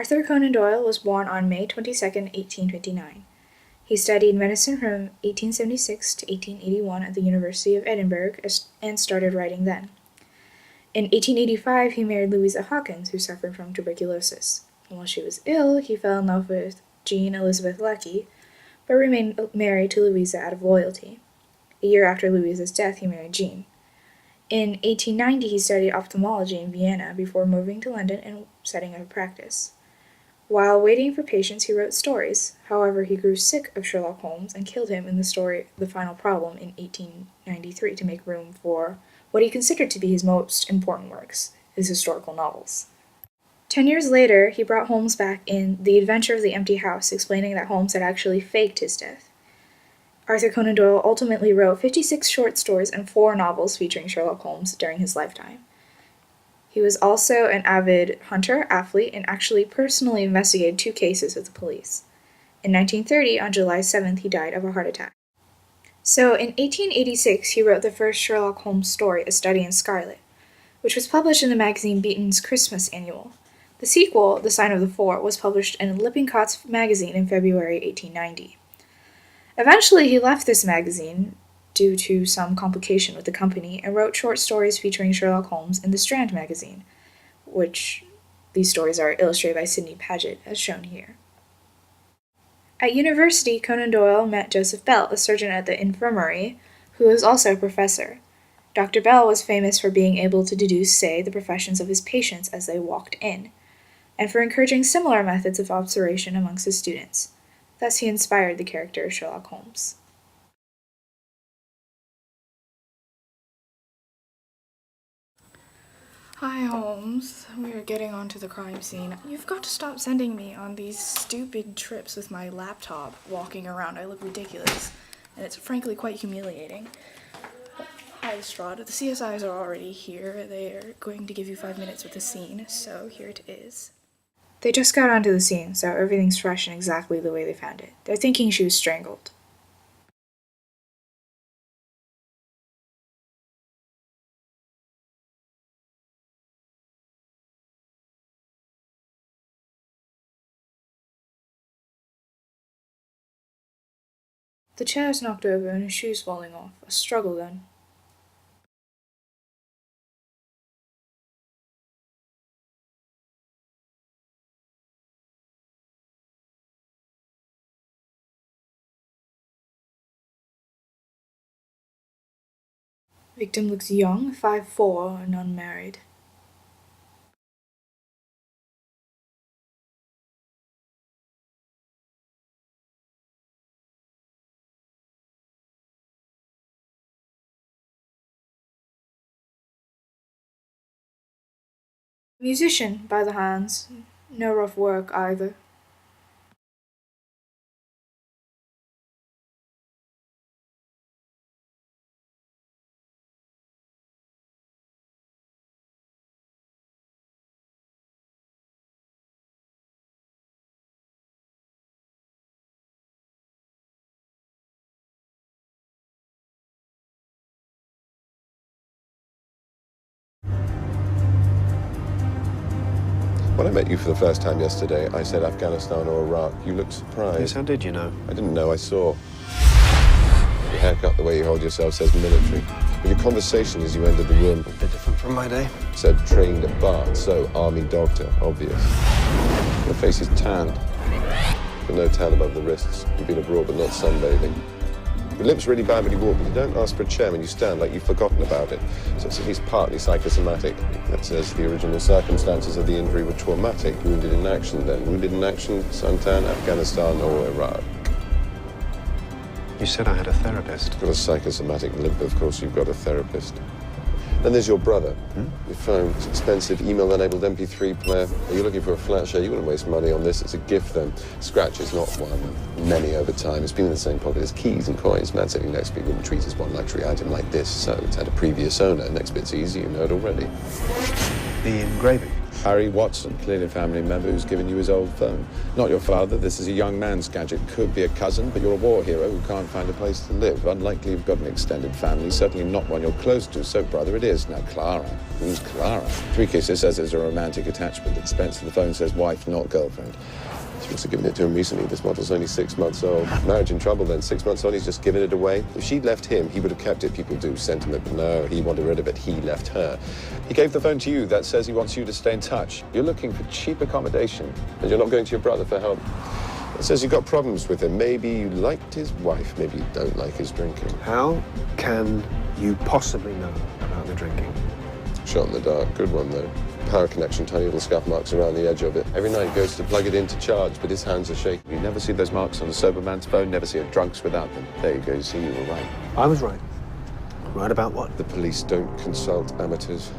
Arthur Conan Doyle was born on May 22, 1829. He studied medicine from 1876 to 1881 at the University of Edinburgh and started writing then. In 1885, he married Louisa Hawkins, who suffered from tuberculosis. While she was ill, he fell in love with Jean Elizabeth Lecky, but remained married to Louisa out of loyalty. A year after Louisa's death, he married Jean. In 1890, he studied ophthalmology in Vienna before moving to London and setting up a practice. While waiting for patients, he wrote stories. However, he grew sick of Sherlock Holmes and killed him in the story The Final Problem in 1893 to make room for what he considered to be his most important works, his historical novels. 10 years later, he brought Holmes back in The Adventure of the Empty House, explaining that Holmes had actually faked his death. Arthur Conan Doyle ultimately wrote 56 short stories and 4 novels featuring Sherlock Holmes during his lifetime. He was also an avid hunter, athlete, and actually personally investigated 2 cases with the police. In 1930, on July 7th, he died of a heart attack. So, in 1886, he wrote the first Sherlock Holmes story, A Study in Scarlet, which was published in the magazine Beaton's Christmas Annual. The sequel, The Sign of the Four, was published in Lippincott's magazine in February 1890. Eventually, he left this magazine due to some complication with the company and wrote short stories featuring Sherlock Holmes in the Strand magazine, which these stories are illustrated by Sidney Paget, as shown here. At university, Conan Doyle met Joseph Bell, a surgeon at the infirmary, who was also a professor. Dr. Bell was famous for being able to deduce, say, the professions of his patients as they walked in, and for encouraging similar methods of observation amongst his students. Thus he inspired the character of Sherlock Holmes. Hi, Holmes. We are getting onto the crime scene. You've got to stop sending me on these stupid trips with my laptop, walking around. I look ridiculous, and it's frankly quite humiliating. Hi, Strahd. The CSIs are already here. They are going to give you 5 minutes with the scene, so here it is. They just got onto the scene, so everything's fresh and exactly the way they found it. They're thinking she was strangled. The chair's knocked over and his shoe's falling off. A struggle, then. Victim looks young, 5'4", and unmarried. Musician, by the hands. No rough work, either. When I met you for the first time yesterday, I said Afghanistan or Iraq. You looked surprised. Yes, how did you know? I didn't know, I saw. Your haircut, the way you hold yourself says military. But your conversation as you entered the room A bit different from my day. said trained at Bart, so army doctor, obvious. Your face is tanned, but no tan above the wrists. You've been abroad, but not sunbathing. Your lips really bad when you walk, but you don't ask for a chair when you stand, like you've forgotten about it. So it's at least partly psychosomatic. That says the original circumstances of the injury were traumatic. Wounded in action, then. Wounded in action, suntan, Afghanistan, or Iraq. You said I had a therapist. Got a psychosomatic limp, of course you've got a therapist. Then there's your brother. Your phone, it's expensive, email-enabled MP3 player. You're looking for a flat share, you wouldn't waste money on this. It's a gift, then. Scratch is not one, many over time. It's been in the same pocket as keys and coins. Man sitting next to me wouldn't treat it as one luxury item like this, so it's had a previous owner. Next bit's easy, you know it already. The engraving. Harry Watson, clearly a family member who's given you his old phone. Not your father, this is a young man's gadget. Could be a cousin, but you're a war hero who can't find a place to live. Unlikely you've got an extended family, certainly not one you're close to. So, brother, it is. Now, Clara. Who's Clara? 3 Kisses says there's a romantic attachment. That Spencer, the phone says wife, not girlfriend. She must have given it to him recently. This model's only 6 months old. Marriage in trouble then. 6 months on, he's just given it away. If she'd left him, he would have kept it. People do sentiment, but no, he wanted rid of it. He left her. He gave the phone to you. That says he wants you to stay in touch. You're looking for cheap accommodation, and you're not going to your brother for help. It says you've got problems with him. Maybe you liked his wife. Maybe you don't like his drinking. How can you possibly know about the drinking? Shot in the dark. Good one, though. Power connection, tiny little scuff marks around the edge of it. Every night he goes to plug it in to charge, but his hands are shaking. You never see those marks on a sober man's phone, never see a drunk's without them. There you go, you see, you were right. I was right. Right about what? The police don't consult amateurs.